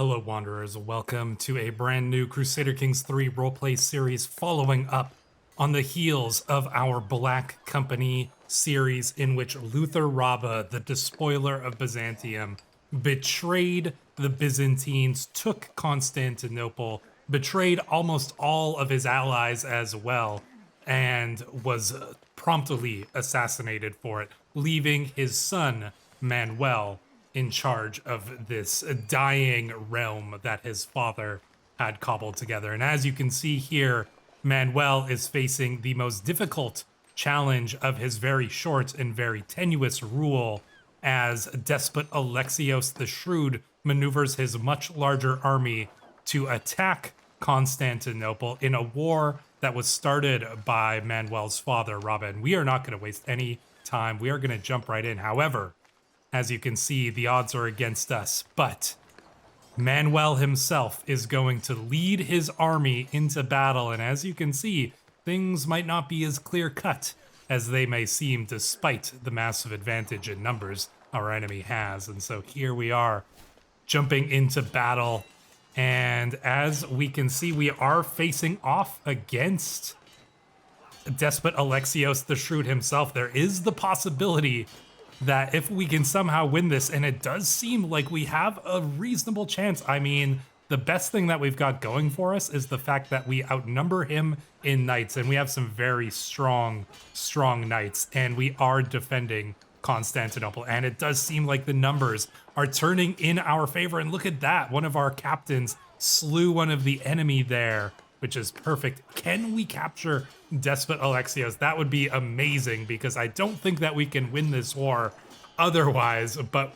Hello, Wanderers. Welcome to a brand new Crusader Kings 3 roleplay series following up on the heels of our Black Company series in which Luther Rabe, the Despoiler of Byzantium, betrayed the Byzantines, took Constantinople, betrayed almost all of his allies as well, and was promptly assassinated for it, leaving his son, Manuel, in charge of this dying realm that his father had cobbled together. And as you can see here, Manuel is facing the most difficult challenge of his very short and very tenuous rule as despot Alexios the Shrewd maneuvers his much larger army to attack Constantinople in a war that was started by Manuel's father, Rabe. And we are not going to waste any time. We are going to jump right in. However, as you can see, the odds are against us, but Manuel himself is going to lead his army into battle, and as you can see, things might not be as clear-cut as they may seem despite the massive advantage in numbers our enemy has. And so here we are, jumping into battle, and as we can see, we are facing off against Despot Alexios the Shrewd himself. There is the possibility that if we can somehow win this, and it does seem like we have a reasonable chance. I mean, the best thing that we've got going for us is the fact that we outnumber him in knights, and we have some very strong knights, and we are defending Constantinople, and it does seem like the numbers are turning in our favor. And look at that, one of our captains slew one of the enemy there, which is perfect. Can we capture Despot Alexios? That would be amazing, because I don't think that we can win this war otherwise, but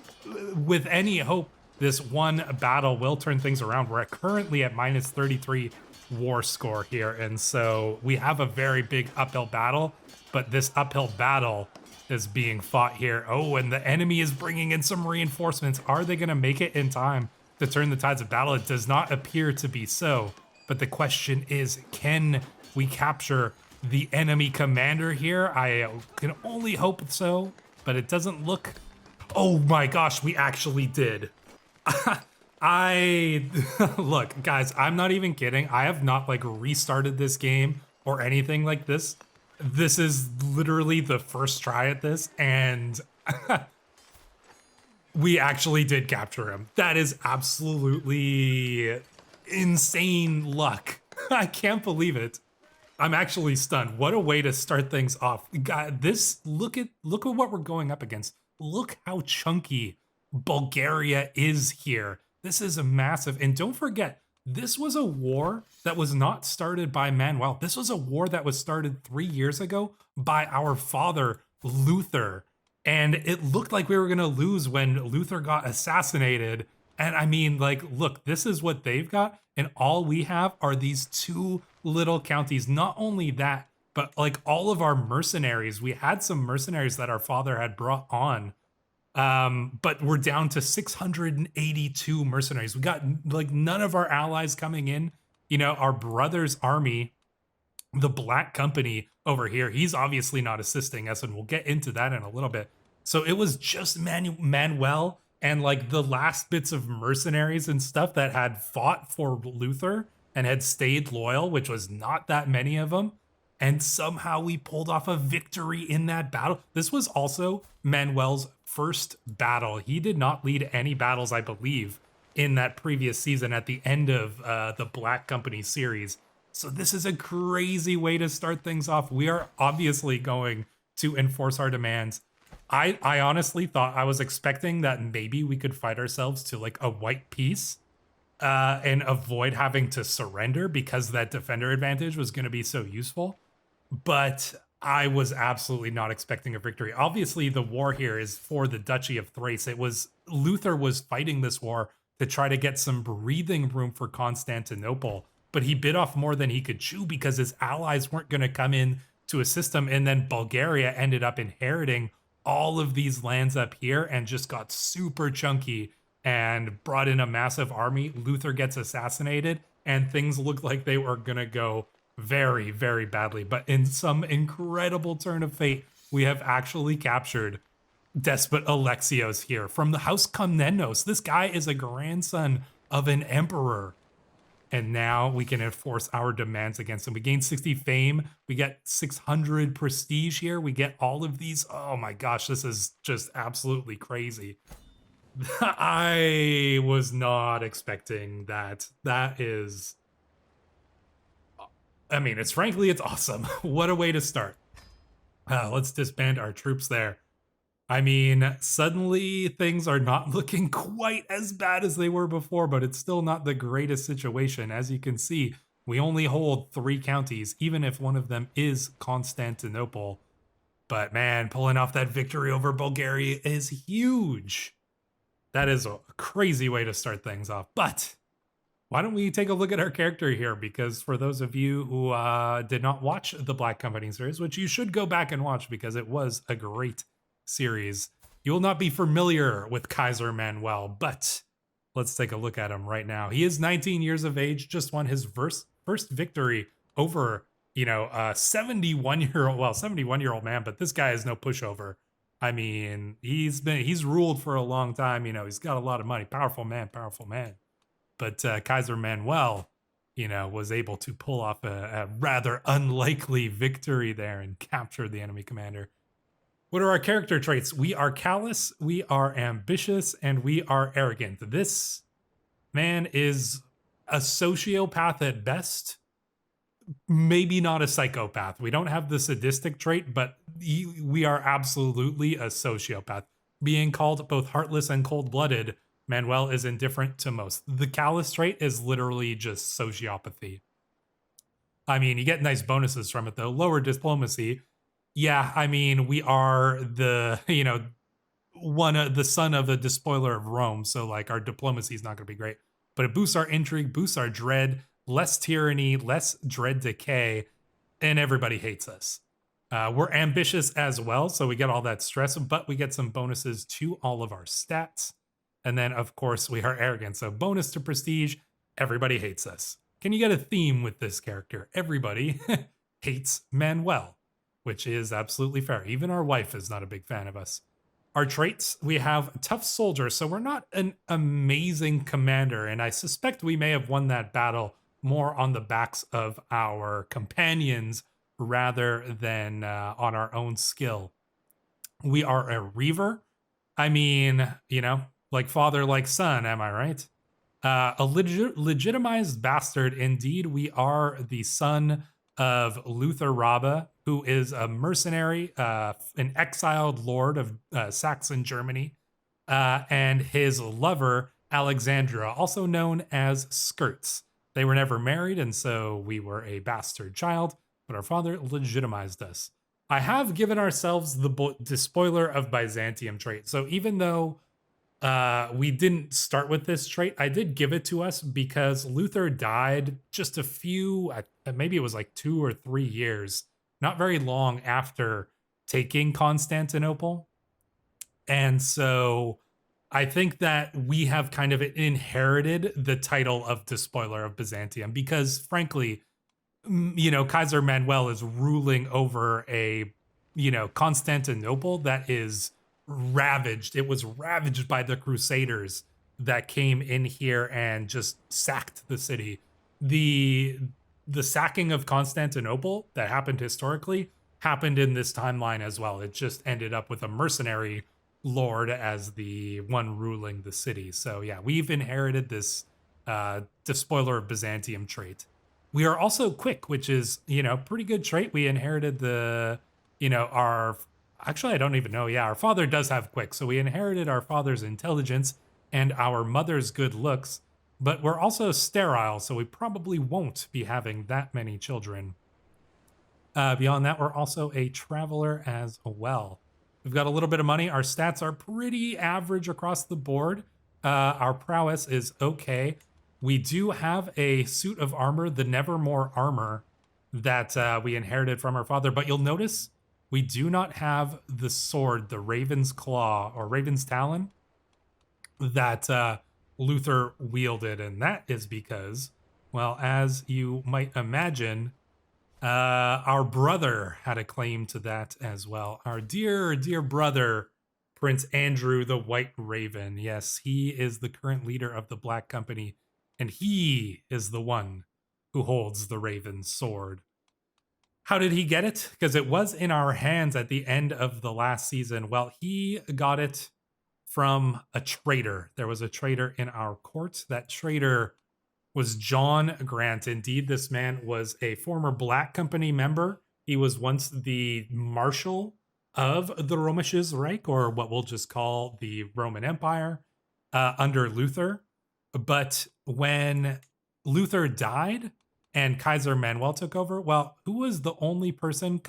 with any hope, this one battle will turn things around. We're currently at minus 33 war score here, and so we have a very big uphill battle, but this uphill battle is being fought here. Oh, and the enemy is bringing in some reinforcements. Are they going to make it in time to turn the tides of battle? It does not appear to be so. But the question is, can we capture the enemy commander here? I can only hope so, but it doesn't look... Oh my gosh, we actually did. Look, guys, I'm not even kidding. I have not like restarted this game or anything like this. This is literally the first try at this, and we actually did capture him. That is absolutely insane luck. I can't believe it. I'm actually stunned. What a way to start things off. God, look at what we're going up against. Look how chunky Bulgaria is here. This is massive. And don't forget, this was a war that was not started by Manuel. This was a war that was started 3 years ago by our father, Luther. And it looked like we were going to lose when Luther got assassinated. And I mean, like, look, this is what they've got, and all we have are these two little counties. Not only that, but like all of our mercenaries, we had some mercenaries that our father had brought on, but we're down to 682 mercenaries. We got like none of our allies coming in. You know, our brother's army, the Black Company over here, he's obviously not assisting us, and we'll get into that in a little bit. So it was just Manuel and like the last bits of mercenaries and stuff that had fought for Luther and had stayed loyal, which was not that many of them. And somehow we pulled off a victory in that battle. This was also Manuel's first battle. He did not lead any battles, I believe, in that previous season at the end of the Black Company series. So this is a crazy way to start things off. We are obviously going to enforce our demands. I honestly thought, I was expecting that maybe we could fight ourselves to like a white peace and avoid having to surrender, because that defender advantage was going to be so useful. But I was absolutely not expecting a victory. Obviously, the war here is for the Duchy of Thrace. Luther was fighting this war to try to get some breathing room for Constantinople, but he bit off more than he could chew because his allies weren't going to come in to assist him. And then Bulgaria ended up inheriting all of these lands up here and just got super chunky and brought in a massive army. Luther gets assassinated, and things look like they were going to go very, very badly. But in some incredible turn of fate, we have actually captured Despot Alexios here from the House Komnenos. This guy is a grandson of an emperor. And now we can enforce our demands against him. We gain 60 fame. We get 600 prestige here. We get all of these. Oh my gosh, this is just absolutely crazy. I was not expecting that. That is, I mean, it's frankly, it's awesome. What a way to start. Let's disband our troops there. I mean, suddenly things are not looking quite as bad as they were before, but it's still not the greatest situation. As you can see, we only hold 3 counties, even if one of them is Constantinople. But man, pulling off that victory over Bulgaria is huge. That is a crazy way to start things off. But why don't we take a look at our character here? Because for those of you who did not watch the Black Company series, which you should go back and watch because it was a great series, you will not be familiar with Kaiser Manuel, but let's take a look at him right now. He is 19 years of age, just won his first victory over, you know, a 71-year-old man, but this guy is no pushover. I mean, he's ruled for a long time, you know, he's got a lot of money, powerful man. But Kaiser Manuel, you know, was able to pull off a rather unlikely victory there and capture the enemy commander. What are our character traits? We are callous, we are ambitious, and we are arrogant. This man is a sociopath at best, maybe not a psychopath. We don't have the sadistic trait, but we are absolutely a sociopath. Being called both heartless and cold-blooded, Manuel is indifferent to most. The callous trait is literally just sociopathy. I mean, you get nice bonuses from it, though. Lower diplomacy. Yeah, I mean, we are the, you know, the son of a despoiler of Rome, so like our diplomacy is not going to be great. But it boosts our intrigue, boosts our dread, less tyranny, less dread decay, and everybody hates us. We're ambitious as well, so we get all that stress, but we get some bonuses to all of our stats. And then, of course, we are arrogant. So bonus to prestige, everybody hates us. Can you get a theme with this character? Everybody hates Manuel, which is absolutely fair. Even our wife is not a big fan of us. Our traits, we have tough soldier, so we're not an amazing commander, and I suspect we may have won that battle more on the backs of our companions rather than on our own skill. We are a reaver. I mean, you know, like father, like son, am I right? A legitimized bastard, indeed. We are the son of Luther Rabe, who is a mercenary, an exiled lord of Saxon Germany, and his lover, Alexandra, also known as Skirts. They were never married, and so we were a bastard child, but our father legitimized us. I have given ourselves the Despoiler of Byzantium trait, so even though we didn't start with this trait, I did give it to us because Luther died just a few, maybe it was like 2 or 3 years, not very long after taking Constantinople. And so I think that we have kind of inherited the title of Despoiler of Byzantium because, frankly, you know, Kaiser Manuel is ruling over a, you know, Constantinople that is ravaged. It was ravaged by the Crusaders that came in here and just sacked the city. The sacking of Constantinople that happened historically happened in this timeline as well. It just ended up with a mercenary lord as the one ruling the city. So yeah, we've inherited this Despoiler of Byzantium trait. We are also quick, which is, you know, pretty good trait. We inherited the, you know, actually, I don't even know. Yeah, our father does have quick. So we inherited our father's intelligence and our mother's good looks, but we're also sterile, so we probably won't be having that many children. Beyond that, we're also a traveler as well. We've got a little bit of money. Our stats are pretty average across the board. Our prowess is okay. We do have a suit of armor, the Nevermore armor, that we inherited from our father, but you'll notice we do not have the sword, the Raven's Claw or Raven's Talon that Luther wielded, and that is because, well, as you might imagine, our brother had a claim to that as well. Our dear, dear brother, Prince Andrew the White Raven. Yes, he is the current leader of the Black Company and he is the one who holds the Raven's sword. How did he get it? Because it was in our hands at the end of the last season. Well, he got it from a traitor. There was a traitor in our court. That traitor was John Grant. Indeed, this man was a former Black Company member. He was once the Marshal of the Römisches Reich, or what we'll just call the Roman Empire, under Luther. But when Luther died and Kaiser Manuel took over, well, who was the only person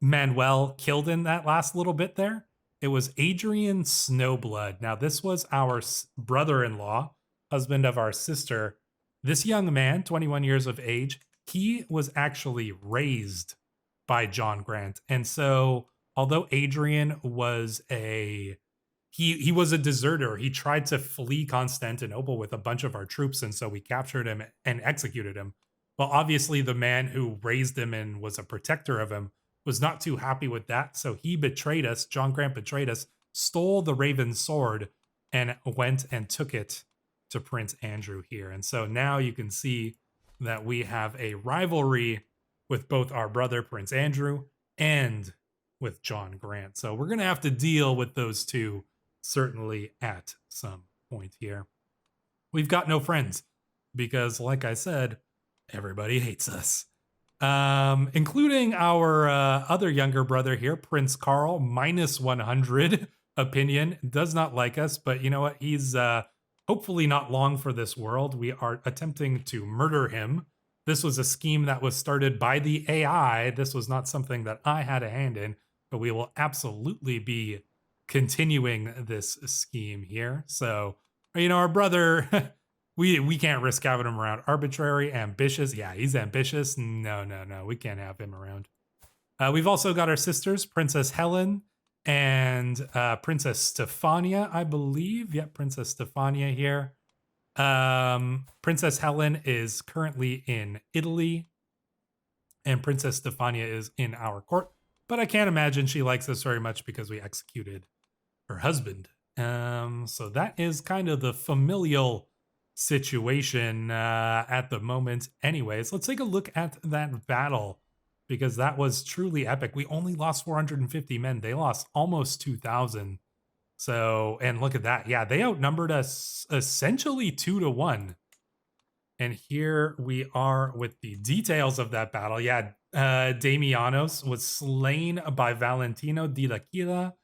Manuel killed in that last little bit there? It was Adrian Snowblood. Now, this was our brother-in-law, husband of our sister. This young man, 21 years of age, he was actually raised by John Grant. And so, although Adrian was he was a deserter, he tried to flee Constantinople with a bunch of our troops, and so we captured him and executed him. Well, obviously, the man who raised him and was a protector of him was not too happy with that, so he betrayed us. John Grant betrayed us, stole the Raven's sword, and went and took it to Prince Andrew here. And so now you can see that we have a rivalry with both our brother Prince Andrew and with John Grant. So we're going to have to deal with those two certainly at some point here. We've got no friends because, like I said, everybody hates us. Including our other younger brother here, Prince Carl, minus 100 opinion, does not like us, but you know what? He's hopefully not long for this world. We are attempting to murder him. This was a scheme that was started by the AI. This was not something that I had a hand in, but we will absolutely be continuing this scheme here. So, you know, our brother, we can't risk having him around. Arbitrary, ambitious. Yeah, he's ambitious. No, we can't have him around. We've also got our sisters, Princess Helen and Princess Stefania, I believe. Yep, Princess Stefania here. Princess Helen is currently in Italy, and Princess Stefania is in our court. But I can't imagine she likes us very much because we executed her husband. So that is kind of the familial situation at the moment. Anyways, let's take a look at that battle because that was truly epic. We only lost 450 men. They lost almost 2,000. So, and look at that. Yeah, they outnumbered us essentially 2-1. And here we are with the details of that battle. Yeah, Damianos was slain by Valentino di L'Aquila,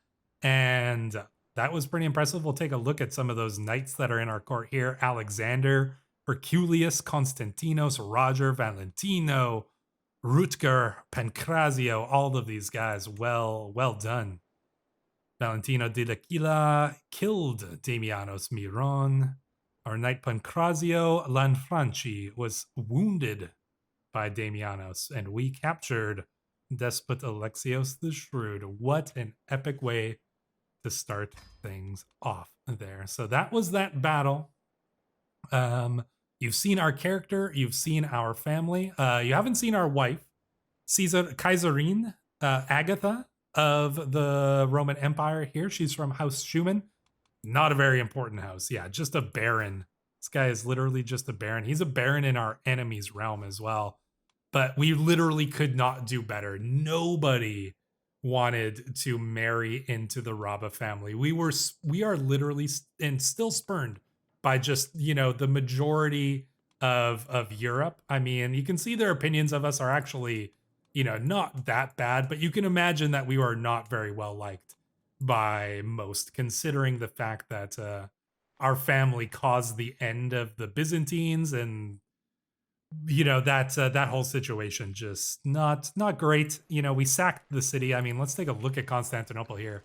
and that was pretty impressive. We'll take a look at some of those knights that are in our court here. Alexander, Herculius, Constantinos, Roger, Valentino, Rutger, Pancrazio, all of these guys. Well done. Valentino di L'Aquila killed Damianos Miron. Our knight Pancrazio Lanfranchi was wounded by Damianos, and we captured Despot Alexios the Shrewd. What an epic way to start things off there. So that was that battle. You've seen our character, you've seen our family. You haven't seen our wife, Kaiserine, Agatha of the Roman Empire here. She's from House Schumann. Not a very important house. Yeah, just a baron. This guy is literally just a baron. He's a baron in our enemy's realm as well. But we literally could not do better. Nobody wanted to marry into the Rabe family. We are literally and still spurned by just, you know, the majority of Europe. I mean, you can see their opinions of us are actually, you know, not that bad, but you can imagine that we are not very well liked by most, considering the fact that our family caused the end of the Byzantines, and you know that whole situation just not great. You know, we sacked the city. I mean, let's take a look at Constantinople here.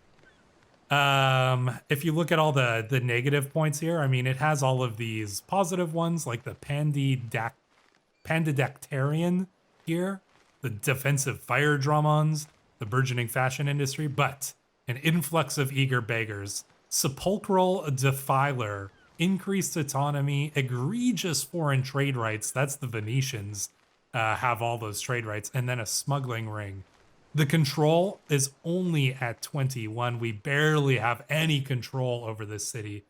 If you look at all the negative points here, I mean, it has all of these positive ones like the Pandidactarian here, the defensive fire dramons, the burgeoning fashion industry, but an influx of eager beggars, sepulchral defiler, increased autonomy, egregious foreign trade rights. That's the Venetians have all those trade rights, and then a smuggling ring. The control is only at 21. We barely have any control over this city.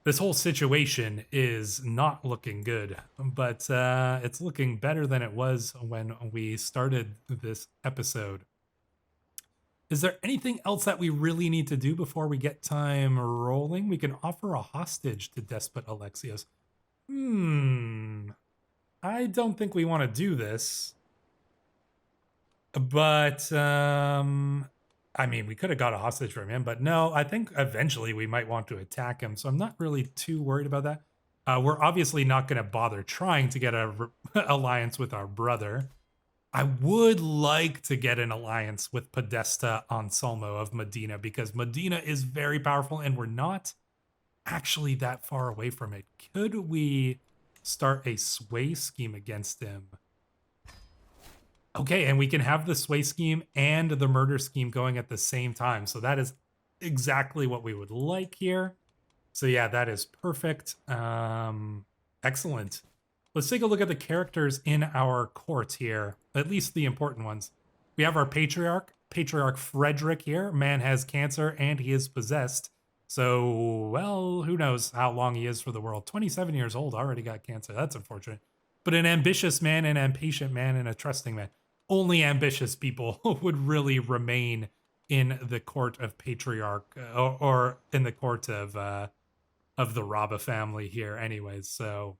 This whole situation is not looking good, but it's looking better than it was when we started this episode. Is there anything else that we really need to do before we get time rolling? We can offer a hostage to Despot Alexios. I don't think we want to do this. But I mean, we could have got a hostage from him, but no, I think eventually we might want to attack him. So I'm not really too worried about that. We're obviously not going to bother trying to get a alliance with our brother. I would like to get an alliance with Podesta Anselmo of Medina, because Medina is very powerful and we're not actually that far away from it. Could we start a sway scheme against him? Okay, and we can have the sway scheme and the murder scheme going at the same time. So that is exactly what we would like here. So yeah, that is perfect. Excellent. Let's take a look at the characters in our court here, at least the important ones. We have our Patriarch Frederick here. Man has cancer and he is possessed. So, well, who knows how long he is for the world. 27 years old, already got cancer. That's unfortunate. But an ambitious man, an impatient man, and a trusting man. Only ambitious people would really remain in the court of Patriarch, or in the court of the Rabe family here anyways. So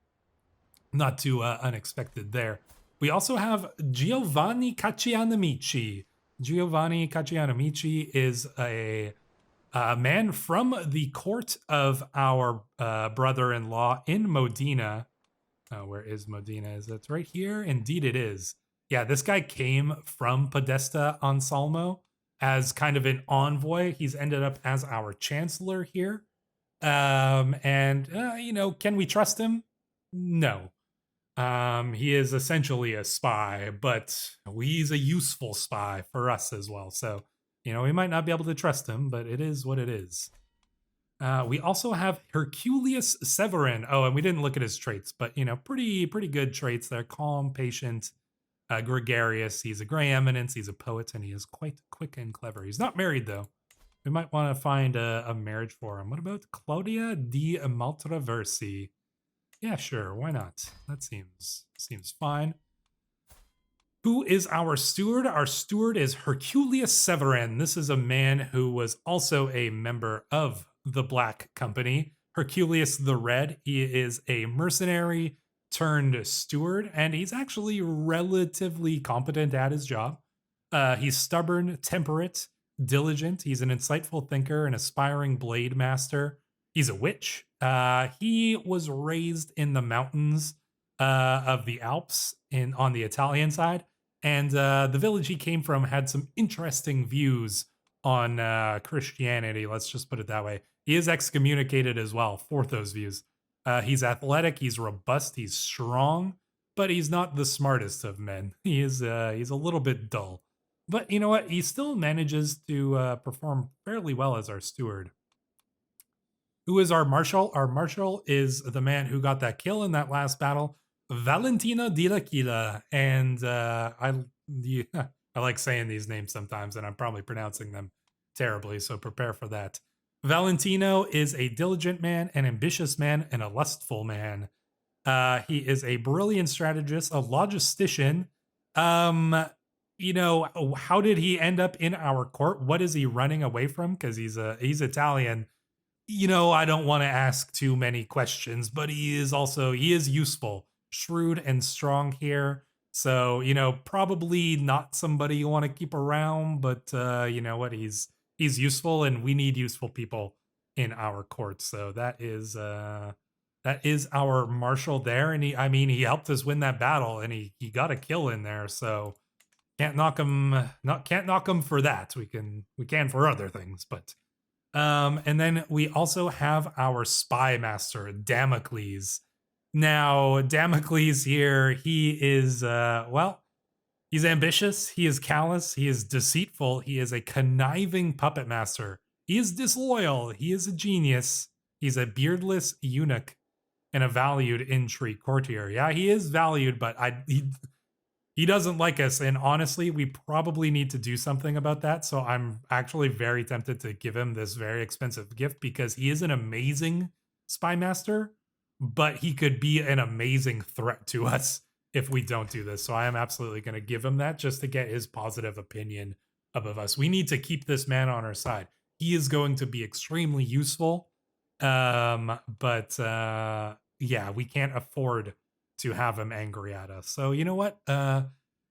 not too unexpected there. We also have Giovanni Caccianamici. Giovanni Caccianamici is a man from the court of our brother-in-law in Modena. Where is Modena? Is it right here? Indeed it is. Yeah, this guy came from Podesta Anselmo as kind of an envoy. He's ended up as our chancellor here. You know, can we trust him? No. He is essentially a spy, but he's a useful spy for us as well. So, you know, we might not be able to trust him, but it is what it is. We also have Herculius Severin. Oh, and we didn't look at his traits, but, you know, pretty good traits there. Calm, patient, gregarious. He's a gray eminence. He's a poet, and he is quite quick and clever. He's not married, though. We might want to find a marriage for him. What about Claudia di Maltraversi? Yeah, sure. Why not? That seems fine. Who is our steward? Our steward is Herculius Severin. This is a man who was also a member of the Black Company. Herculius the Red. He is a mercenary turned steward, and he's actually relatively competent at his job. He's stubborn, temperate, diligent. He's an insightful thinker, an aspiring blade master. He's a witch. He was raised in the mountains of the Alps on the Italian side, and the village he came from had some interesting views on Christianity. Let's just put it that way. He is excommunicated as well for those views. He's athletic, he's robust, he's strong, but he's not the smartest of men. He's a little bit dull. But you know what? He still manages to perform fairly well as our steward. Who is our marshal? Our marshal is the man who got that kill in that last battle, Valentino di L'Aquila. And I like saying these names sometimes, and I'm probably pronouncing them terribly, so prepare for that. Valentino is a diligent man, an ambitious man, and a lustful man. He is a brilliant strategist, a logistician. You know, how did he end up in our court? What is he running away from? Because he's Italian. You know, I don't want to ask too many questions, but he is useful, shrewd and strong here. So, you know, probably not somebody you want to keep around, but you know what? He's useful, and we need useful people in our court. So that is our marshal there, and he helped us win that battle, and he got a kill in there. So can't knock him for that. We can for other things, but and then we also have our spy master, Damocles. Now, Damocles here, he is he's ambitious, he is callous, he is deceitful, he is a conniving puppet master. He is disloyal, he is a genius, he's a beardless eunuch, and a valued intrigue courtier. Yeah, he is valued, but he doesn't like us, and honestly, we probably need to do something about that. So I'm actually very tempted to give him this very expensive gift, because he is an amazing spy master, but he could be an amazing threat to us if we don't do this. So I am absolutely going to give him that just to get his positive opinion of us. We need to keep this man on our side. He is going to be extremely useful. But yeah, we can't afford to have him angry at us. So you know what?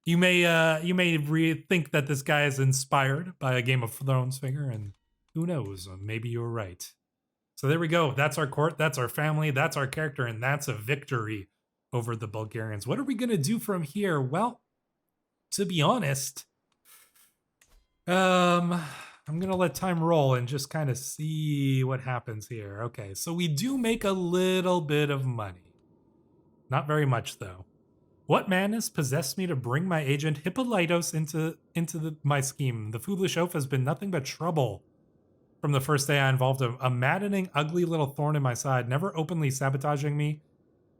You may think that this guy is inspired by a Game of Thrones figure, and who knows? Maybe you're right. So there we go. That's our court. That's our family. That's our character, and that's a victory over the Bulgarians. What are we gonna do from here? Well, to be honest, I'm gonna let time roll and just kind of see what happens here. Okay, so we do make a little bit of money. Not very much though. What madness possessed me to bring my agent Hippolytos into my scheme? The foolish oaf has been nothing but trouble from the first day I involved him. A maddening, ugly little thorn in my side, never openly sabotaging me.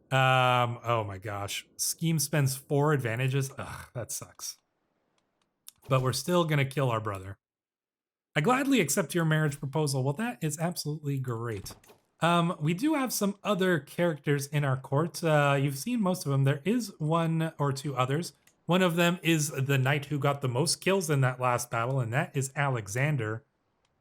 Oh my gosh. Scheme spends 4 advantages. Ugh, that sucks. But we're still gonna kill our brother. I gladly accept your marriage proposal. Well, that is absolutely great. We do have some other characters in our court. You've seen most of them. There is 1 or 2 others. One of them is the knight who got the most kills in that last battle, and that is Alexander.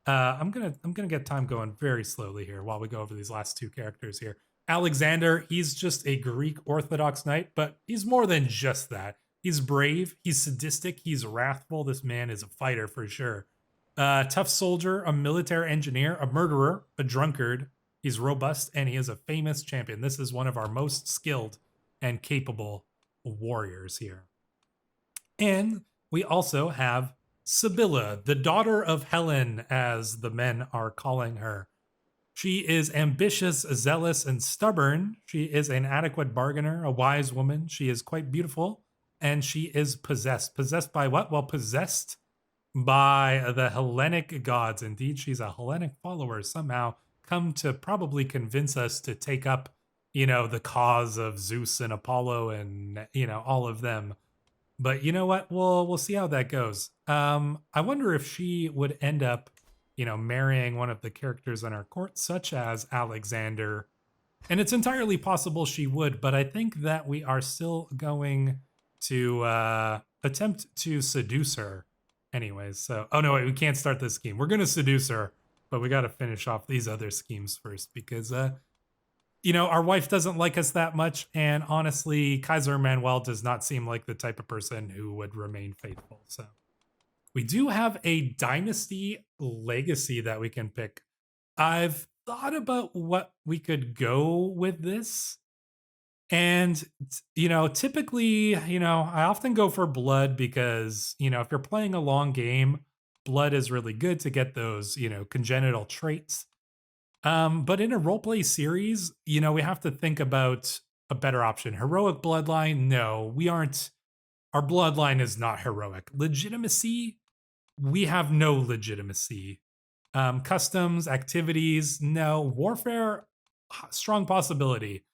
I'm gonna get time going very slowly here while we go over these last 2 characters here. Alexander, he's just a Greek Orthodox knight, but he's more than just that. He's brave, he's sadistic, he's wrathful. This man is a fighter for sure. Tough soldier, a military engineer, a murderer, a drunkard. He's robust, and he is a famous champion. This is one of our most skilled and capable warriors here. And we also have Sibylla, the daughter of Helen, as the men are calling her. She is ambitious, zealous, and stubborn. She is an adequate bargainer, a wise woman. She is quite beautiful, and she is possessed. Possessed by what? Well, possessed by the Hellenic gods. Indeed, she's a Hellenic follower, somehow come to probably convince us to take up, the cause of Zeus and Apollo and, all of them. But you know what? We'll see how that goes. I wonder if she would end up, marrying one of the characters in our court, such as Alexander. And it's entirely possible she would, but I think that we are still going to attempt to seduce her anyways. So, oh no, wait, we can't start this scheme. We're going to seduce her, but we got to finish off these other schemes first because, our wife doesn't like us that much. And honestly, Kaiser Manuel does not seem like the type of person who would remain faithful. So we do have a dynasty legacy that we can pick. I've thought about what we could go with this. And, typically, I often go for blood because, if you're playing a long game, blood is really good to get those, congenital traits. But in a roleplay series, we have to think about a better option. Heroic bloodline? No, we aren't. Our bloodline is not heroic. Legitimacy? We have no legitimacy. Customs, activities? No. Warfare? Strong possibility.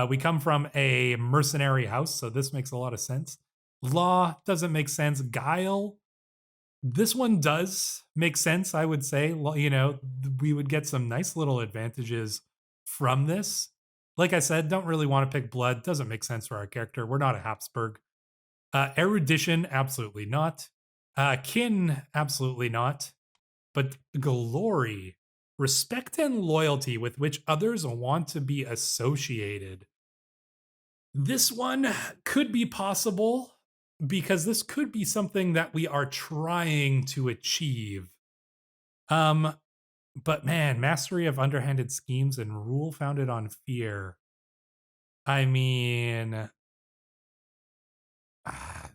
We come from a mercenary house, so this makes a lot of sense. Law doesn't make sense. Guile? This one does make sense, I would say. We would get some nice little advantages from this. Like I said, don't really want to pick blood. Doesn't make sense for our character. We're not a Habsburg. Erudition, absolutely not. Kin, absolutely not. But glory, respect and loyalty with which others want to be associated. This one could be possible because this could be something that we are trying to achieve. But man, mastery of underhanded schemes and rule founded on fear. I mean,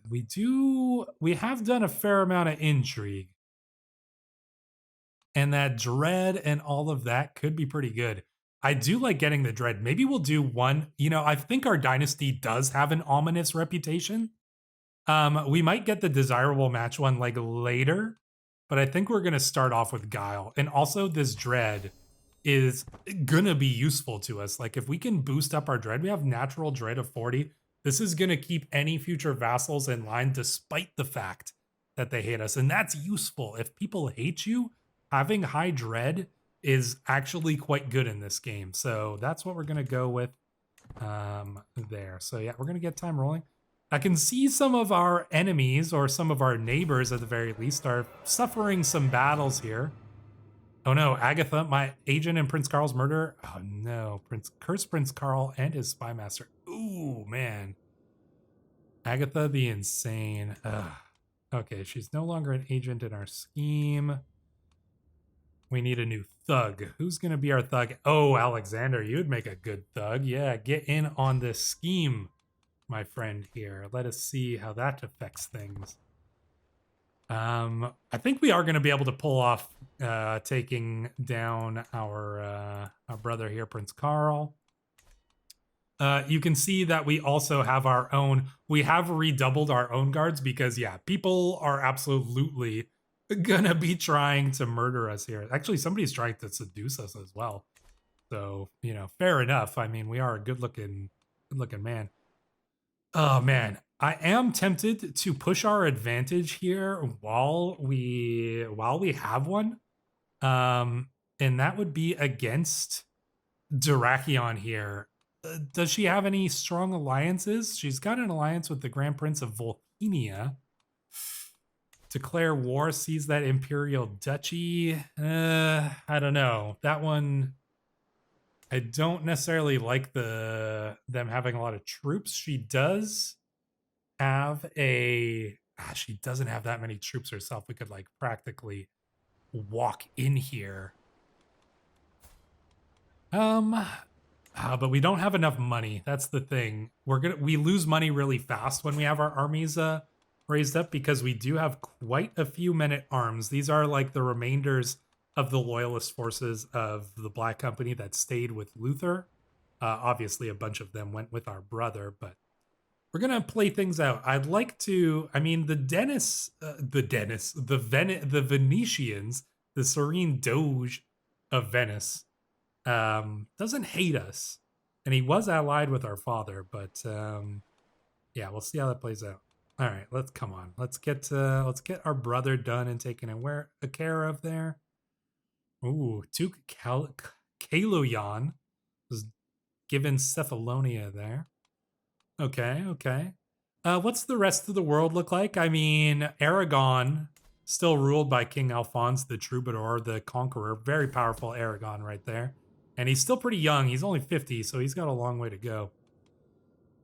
we have done a fair amount of intrigue. And that dread and all of that could be pretty good. I do like getting the dread. Maybe we'll do one. I think our dynasty does have an ominous reputation. We might get the desirable match one like later, but I think we're going to start off with Guile. And also this dread is going to be useful to us. Like if we can boost up our dread, we have natural dread of 40. This is going to keep any future vassals in line despite the fact that they hate us. And that's useful. If people hate you, having high dread is actually quite good in this game. So that's what we're going to go with there. So yeah, we're going to get time rolling. I can see some of our enemies, or some of our neighbors at the very least, are suffering some battles here. Oh no, Agatha, my agent in Prince Carl's murder. Oh no, Prince Carl and his spy master. Ooh, man. Agatha the Insane. Ugh. Okay, she's no longer an agent in our scheme. We need a new thug. Who's going to be our thug? Oh, Alexander, you'd make a good thug. Yeah, get in on this scheme, my friend here. Let us see how that affects things. I think we are going to be able to pull off taking down our brother here, Prince Carl. You can see that we also have our own. We have redoubled our own guards because, yeah, people are absolutely gonna be trying to murder us here. Actually, somebody's trying to seduce us as well. So, you know, fair enough. I mean, we are a good-looking man. Oh man, I am tempted to push our advantage here while we have one. And that would be against Dyrrhachion here. Does she have any strong alliances? She's got an alliance with the Grand Prince of Volhynia. Declare war, seize that Imperial Duchy. I don't know. That one, I don't necessarily like them having a lot of troops. She does have a... she doesn't have that many troops herself. We could like practically walk in here. But we don't have enough money. That's the thing. We lose money really fast when we have our armies raised up, because we do have quite a few men-at-arms. These are like the remainders of the loyalist forces of the Black Company that stayed with Luther. Obviously, a bunch of them went with our brother, but we're gonna play things out. I'd like to. I mean, the Venetians, the Serene Doge of Venice, doesn't hate us, and he was allied with our father. But yeah, we'll see how that plays out. All right, let's get our brother done and taken care of there. Ooh, Duke Kaloyan was given Cephalonia there. Okay. What's the rest of the world look like? I mean, Aragon, still ruled by King Alphonse the Troubadour, the Conqueror. Very powerful Aragon right there. And he's still pretty young. He's only 50, so he's got a long way to go.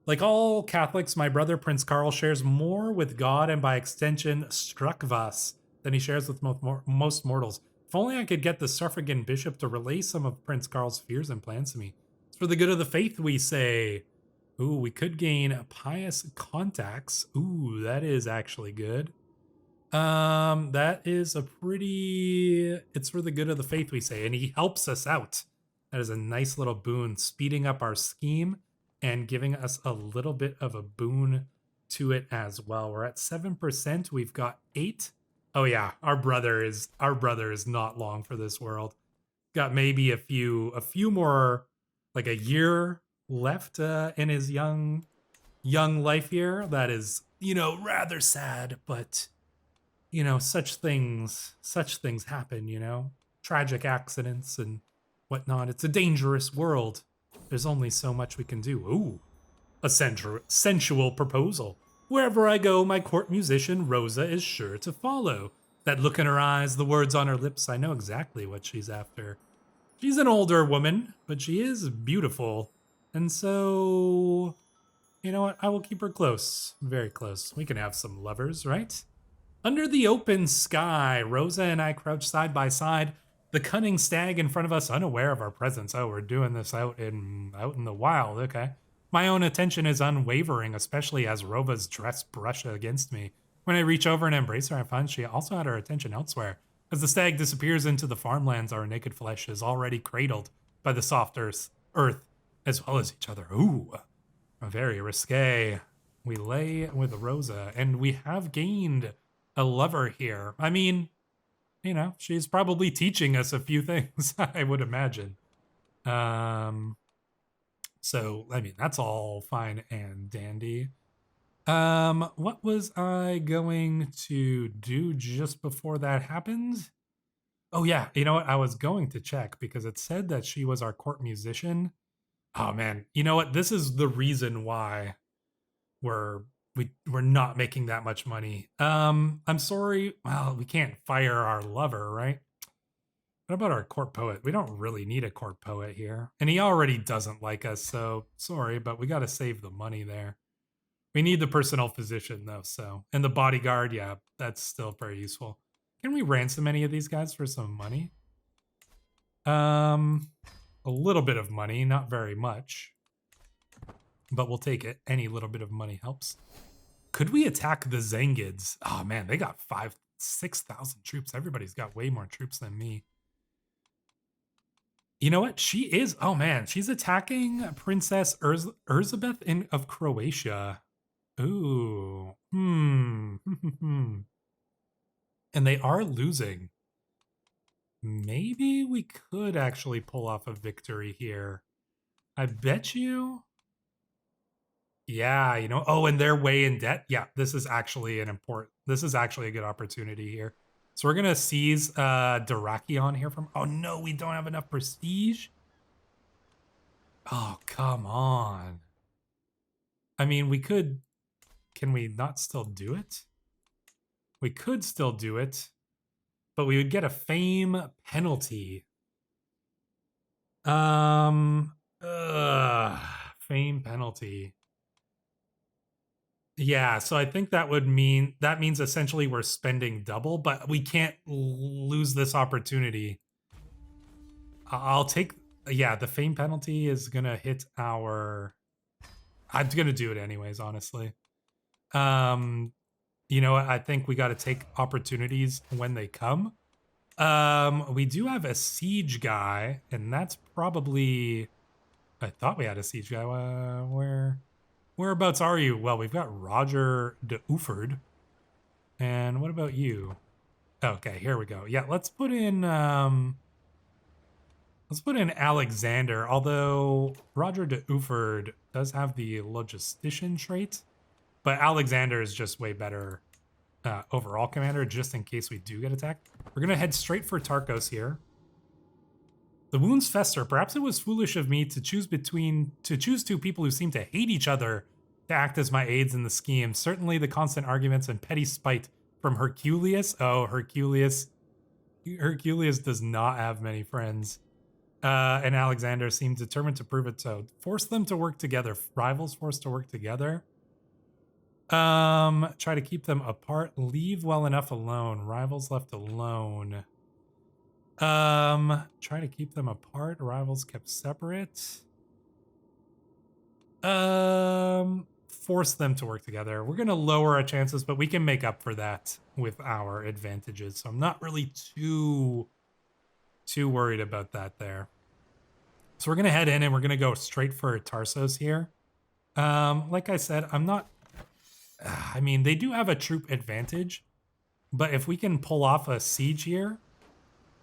Like all Catholics, my brother Prince Carl shares more with God and by extension Strukvas than he shares with most mortals. If only I could get the Suffragan bishop to relay some of Prince Carl's fears and plans to me. It's for the good of the faith, we say. Ooh, we could gain pious contacts. Ooh, that is actually good. That is a pretty... It's for the good of the faith, we say, and he helps us out. That is a nice little boon, speeding up our scheme and giving us a little bit of a boon to it as well. We're at 7%. We've got 8. Oh yeah, our brother is not long for this world. Got maybe a few more, like a year left in his young life here. That is, you know, rather sad, but you know, such things happen, you know, tragic accidents and whatnot. It's a dangerous world. There's only so much we can do. Ooh, a sensual proposal. Wherever I go, my court musician Rosa is sure to follow. That look in her eyes, the words on her lips, I know exactly what she's after. She's an older woman, but she is beautiful. And so, you know what? I will keep her close, very close. We can have some lovers, right? Under the open sky, Rosa and I crouch side by side, the cunning stag in front of us unaware of our presence. Oh, we're doing this out in the wild, okay. My own attention is unwavering, especially as Rova's dress brush against me. When I reach over and embrace her, I find she also had her attention elsewhere. As the stag disappears into the farmlands, our naked flesh is already cradled by the soft earth, as well as each other. Ooh, very risque. We lay with Rosa, and we have gained a lover here. I mean, you know, she's probably teaching us a few things, I would imagine. So, I mean, that's all fine and dandy. What was I going to do just before that happened? Oh yeah, you know what? I was going to check because it said that she was our court musician. Oh man, you know what? This is the reason why we're we're not making that much money. I'm sorry. Well, we can't fire our lover, right? What about our court poet? We don't really need a court poet here. And he already doesn't like us, so sorry, but we got to save the money there. We need the personal physician though, so. And the bodyguard, yeah, that's still very useful. Can we ransom any of these guys for some money? A little bit of money, not very much. But we'll take it. Any little bit of money helps. Could we attack the Zengids? Oh man, they got 6,000 troops. Everybody's got way more troops than me. You know what? She is. Oh man, she's attacking Princess Erzabeth of Croatia. Ooh. And they are losing. Maybe we could actually pull off a victory here. I bet you. Yeah, you know. Oh, and they're way in debt. Yeah, this is actually this is actually a good opportunity here. So we're gonna seize Dyrrhachion here from. Oh no, we don't have enough prestige. Oh, come on. I mean, we could. Can we not still do it? We could still do it, but we would get a fame penalty. Fame penalty. Yeah, so I think that means essentially we're spending double, but we can't lose this opportunity. I'll take yeah, the fame penalty is gonna hit our. I'm gonna do it anyways, honestly. You know, I think we got to take opportunities when they come. We do have a siege guy, and that's probably. I thought we had a siege guy. Whereabouts are you? Well, we've got Roger de Uford. And what about you? Okay, here we go. Yeah, let's put in Alexander, although Roger de Uford does have the logistician trait, but Alexander is just way better overall commander, just in case we do get attacked. We're gonna head straight for Tarkos here. The wounds fester. Perhaps it was foolish of me to choose two people who seem to hate each other to act as my aides in the scheme. Certainly the constant arguments and petty spite from Herculius. Oh, Herculius does not have many friends. And Alexander seemed determined to prove it so. Force them to work together. Rivals forced to work together. Try to keep them apart. Leave well enough alone. Rivals left alone. Try to keep them apart. Rivals kept separate. Force them to work together. We're gonna lower our chances, but we can make up for that with our advantages. So I'm not really too worried about that there. So we're gonna head in and we're gonna go straight for Tarsos here. Like I said, I'm not. I mean, they do have a troop advantage, but if we can pull off a siege here,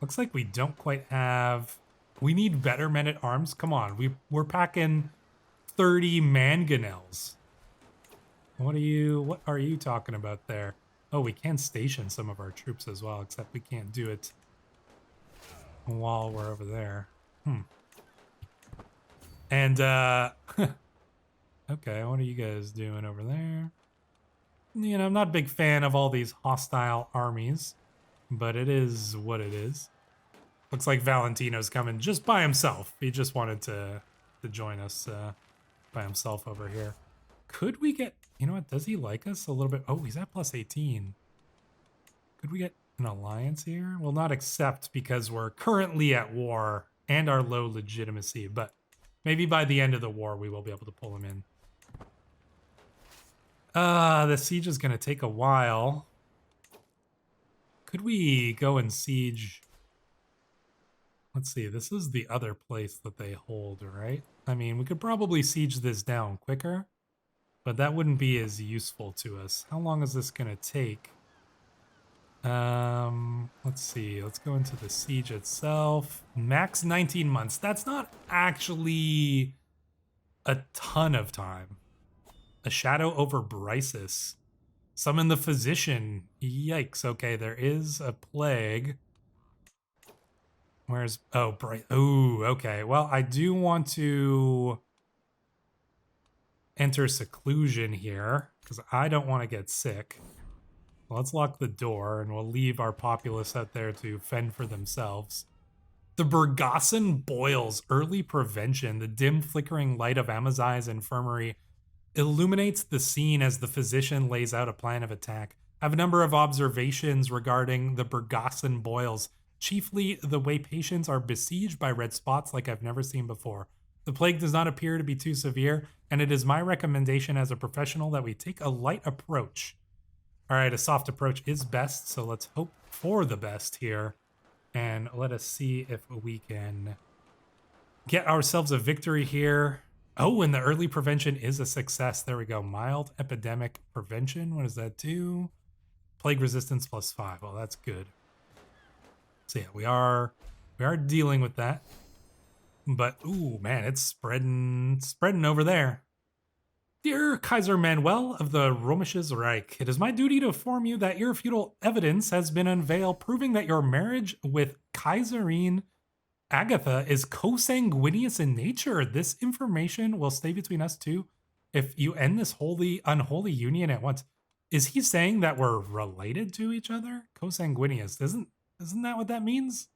looks like we don't quite have. We need better men at arms. Come on, we're packing 30 mangonels. What are you talking about there? Oh, we can station some of our troops as well, except we can't do it while we're over there. And okay, what are you guys doing over there? You know, I'm not a big fan of all these hostile armies, but it is what it is. Looks like Valentino's coming just by himself. He just wanted to join us by himself over here. Could we get, you know what, does he like us a little bit? Oh, he's at plus 18. Could we get an alliance here? Well, not accept because we're currently at war and our low legitimacy, but maybe by the end of the war we will be able to pull him in. The siege is going to take a while. Could we go and siege? Let's see, this is the other place that they hold, right? I mean, we could probably siege this down quicker, but that wouldn't be as useful to us. How long is this going to take? Let's see. Let's go into the siege itself. Max 19 months. That's not actually a ton of time. A shadow over Brysis. Summon the physician. Yikes. Okay, there is a plague. Where's... Oh, bright. Oh, okay. Well, I do want to enter seclusion here because I don't want to get sick. Let's lock the door and we'll leave our populace out there to fend for themselves. The Bergossan boils, early prevention. The dim flickering light of Amazai's infirmary illuminates the scene as the physician lays out a plan of attack. I have a number of observations regarding the Bergossan boils, chiefly the way patients are besieged by red spots like I've never seen before. The plague does not appear to be too severe, and it is my recommendation as a professional that we take a light approach. All right, a soft approach is best, so let's hope for the best here. And let us see if we can get ourselves a victory here. Oh, and the early prevention is a success. There we go. Mild epidemic prevention. What does that do? Plague resistance +5. Well, that's good. So yeah, we are dealing with that. But ooh, man, it's spreading over there. Dear Kaiser Manuel of the Römisches Reich, it is my duty to inform you that irrefutable evidence has been unveiled proving that your marriage with Kaiserine Agatha is consanguineous in nature. This information will stay between us two if you end this unholy union at once. Is he saying that we're related to each other? Consanguineous. Isn't that what that means?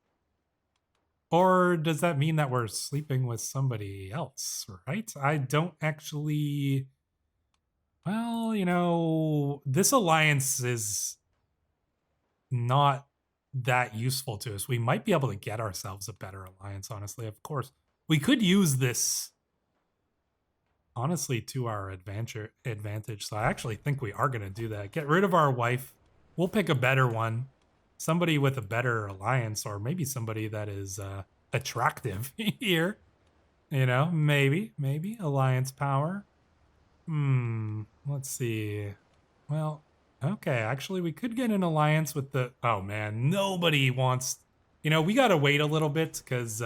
Or does that mean that we're sleeping with somebody else, right? I don't actually... Well, you know, this alliance is not that useful to us. We might be able to get ourselves a better alliance, honestly. Of course, we could use this, honestly, to our advantage. So I actually think we are going to do that. Get rid of our wife. We'll pick a better one. Somebody with a better alliance, or maybe somebody that is attractive here. You know, maybe alliance power. Let's see. Well, okay, actually we could get an alliance with the... Oh man, nobody wants... You know, we gotta wait a little bit because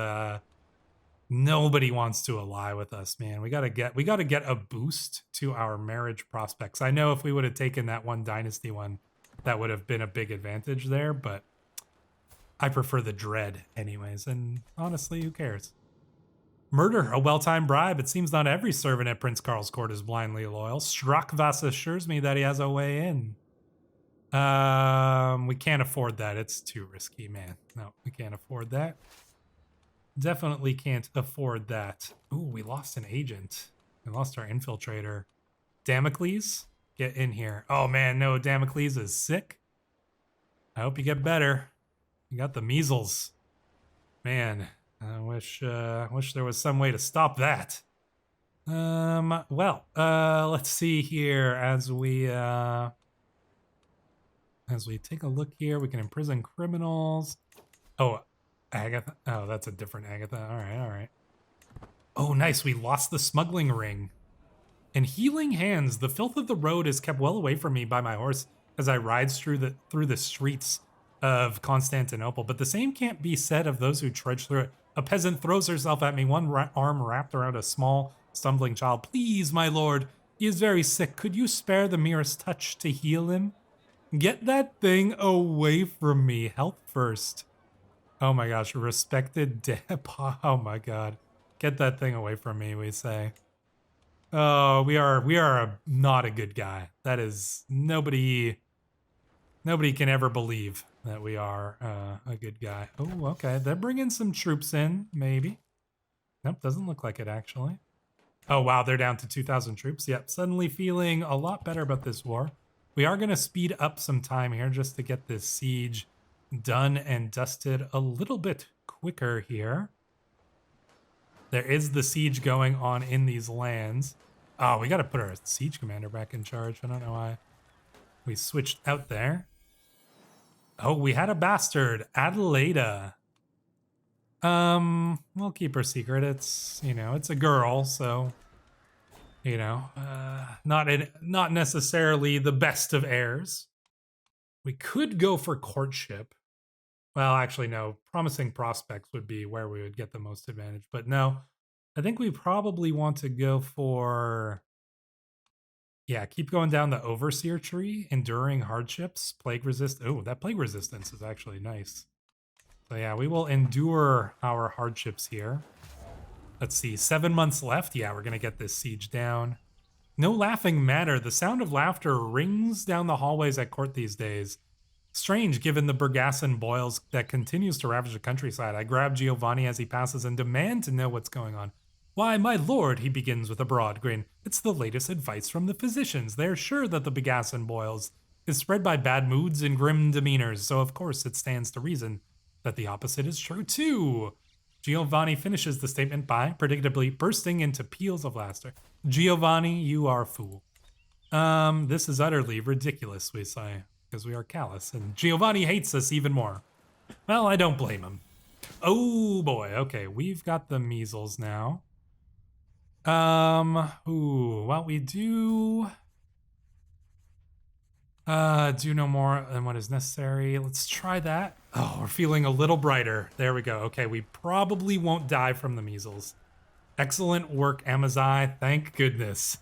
nobody wants to ally with us, man. We gotta get a boost to our marriage prospects. I know if we would have taken that one dynasty one, that would have been a big advantage there, but I prefer the dread anyways, and honestly, who cares? Murder, a well-timed bribe. It seems not every servant at Prince Karl's court is blindly loyal. Strakvas assures me that he has a way in. We can't afford that. It's too risky, man. No, we can't afford that. Definitely can't afford that. Ooh, we lost an agent. We lost our infiltrator. Damocles, get in here. Oh man, no, Damocles is sick. I hope you get better. You got the measles. Man. I wish there was some way to stop that. Well, let's see here as we take a look here. We can imprison criminals. Oh, Agatha. Oh, that's a different Agatha. All right. Oh, nice. We lost the smuggling ring. And healing hands. The filth of the road is kept well away from me by my horse as I rides through the streets of Constantinople. But the same can't be said of those who trudge through it. A peasant throws herself at me, one arm wrapped around a small, stumbling child. Please, my lord, he is very sick. Could you spare the merest touch to heal him? Get that thing away from me. Health first. Oh my gosh, respected Oh my god. Get that thing away from me, we say. Oh, we are not a good guy. That is, nobody can ever believe that we are a good guy. Oh, okay. They're bringing some troops in, maybe. Nope, doesn't look like it, actually. Oh, wow, they're down to 2,000 troops. Yep, suddenly feeling a lot better about this war. We are going to speed up some time here just to get this siege done and dusted a little bit quicker here. There is the siege going on in these lands. Oh, we got to put our siege commander back in charge. I don't know why we switched out there. Oh, we had a bastard, Adelaida. We'll keep her secret. It's, you know, it's a girl, so, you know, not necessarily the best of heirs. We could go for courtship. Well, actually, no. Promising prospects would be where we would get the most advantage. But no, I think we probably want to go for... Yeah, keep going down the overseer tree. Enduring hardships, plague resist. Oh, that plague resistance is actually nice. So yeah, we will endure our hardships here. Let's see, 7 months left. Yeah, we're going to get this siege down. No laughing matter. The sound of laughter rings down the hallways at court these days. Strange, given the Bergassan boils that continues to ravage the countryside. I grab Giovanni as he passes and demand to know what's going on. Why, my lord, he begins with a broad grin. It's the latest advice from the physicians. They're sure that the Bergassan boils is spread by bad moods and grim demeanors, so of course it stands to reason that the opposite is true too. Giovanni finishes the statement by predictably bursting into peals of laughter. Giovanni, you are a fool. This is utterly ridiculous, we say, because we are callous, and Giovanni hates us even more. Well, I don't blame him. Oh boy, okay, we've got the measles now. Well, we do no more than what is necessary. Let's try that. Oh, we're feeling a little brighter. There we go. Okay, we probably won't die from the measles. Excellent work, Amazai. Thank goodness.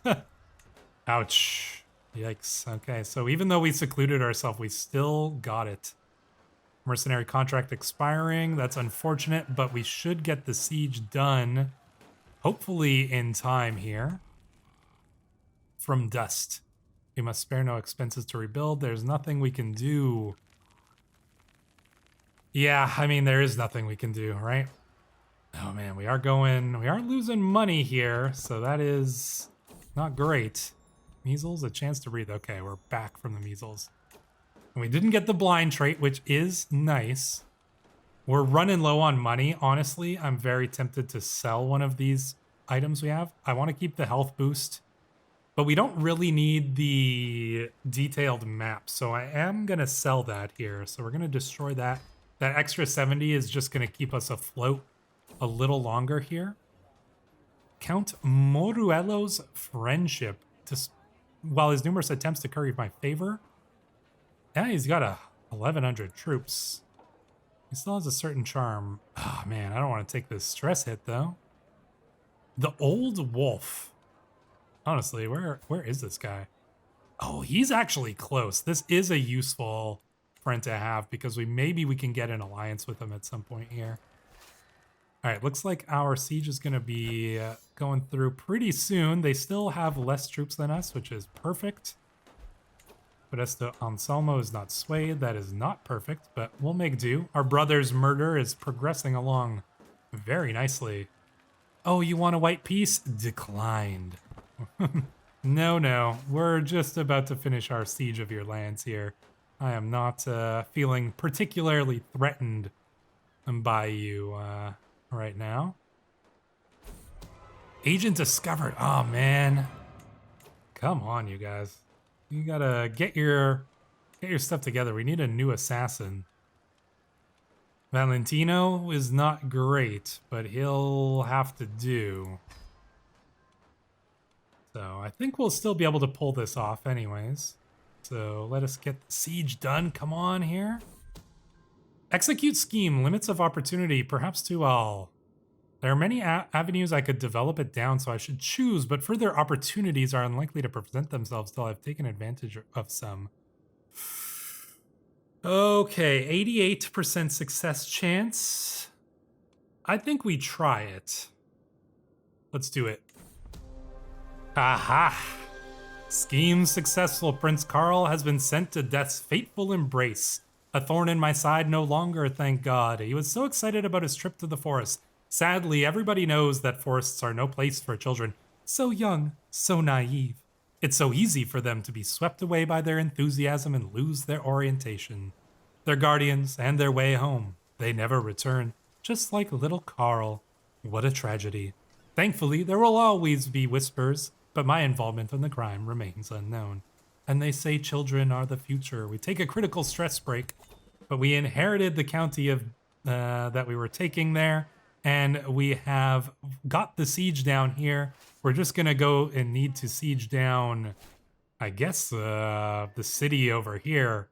Ouch. Yikes. Okay, so even though we secluded ourselves, we still got it. Mercenary contract expiring. That's unfortunate, but we should get the siege done, hopefully in time here. From dust. We must spare no expenses to rebuild. There's nothing we can do. Yeah, I mean, there is nothing we can do, right? Oh man, we are losing money here, so that is not great. Measles, a chance to breathe. Okay, we're back from the measles. And we didn't get the blind trait, which is nice. We're running low on money. Honestly, I'm very tempted to sell one of these items we have. I want to keep the health boost, but we don't really need the detailed map, so I am going to sell that here. So we're going to destroy that. That extra 70 is just going to keep us afloat a little longer here. Count Moruelo's friendship. While his numerous attempts to curry my favor. Yeah, he's got 1,100 troops. He still has a certain charm. Oh man, I don't want to take this stress hit though. The Old Wolf. Honestly, where is this guy? Oh, he's actually close. This is a useful friend to have because maybe we can get an alliance with him at some point here. All right, looks like our siege is going to be going through pretty soon. They still have less troops than us, which is perfect. Podesta Anselmo is not swayed. That is not perfect, but we'll make do. Our brother's murder is progressing along very nicely. Oh, you want a white peace? Declined. No. We're just about to finish our siege of your lands here. I am not feeling particularly threatened by you right now. Agent discovered. Oh, man. Come on, you guys. You gotta get your stuff together. We need a new assassin. Valentino is not great, but he'll have to do. So I think we'll still be able to pull this off anyways. So let us get the siege done. Come on here. Execute scheme. Limits of opportunity. Perhaps too all. There are many avenues I could develop it down, so I should choose, but further opportunities are unlikely to present themselves till I've taken advantage of some. Okay, 88% success chance. I think we try it. Let's do it. Aha! Scheme successful. Prince Karl has been sent to death's fateful embrace. A thorn in my side no longer, thank God. He was so excited about his trip to the forest. Sadly, everybody knows that forests are no place for children. So young, so naive. It's so easy for them to be swept away by their enthusiasm and lose their orientation. Their guardians and their way home. They never return, just like little Karl. What a tragedy. Thankfully, there will always be whispers, but my involvement in the crime remains unknown. And they say children are the future. We take a critical stress break, but we inherited the county of that we were taking there, and we have got the siege down here. We're just gonna go and need to siege down, I guess, the city over here.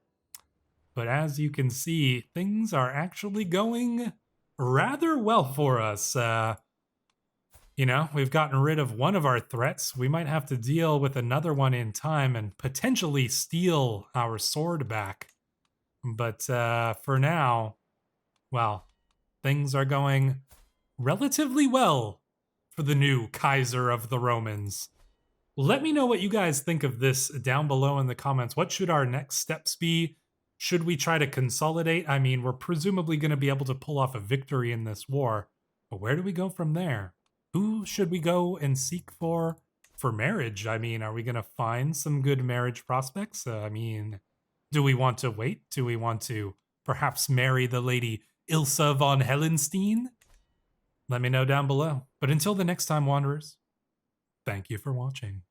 But as you can see, things are actually going rather well for us. You know, we've gotten rid of one of our threats. We might have to deal with another one in time and potentially steal our sword back. But for now, Well, things are going relatively well for the new Kaiser of the Romans. Let me know what you guys think of this down below in the comments. What should our next steps be? Should we try to consolidate? I mean, we're presumably going to be able to pull off a victory in this war, but where do we go from there? Who should we go and seek for marriage? I mean, are we going to find some good marriage prospects? I mean, do we want to wait? Do we want to perhaps marry the lady Ilsa von Hellenstein? Let me know down below. But until the next time, Wanderers, thank you for watching.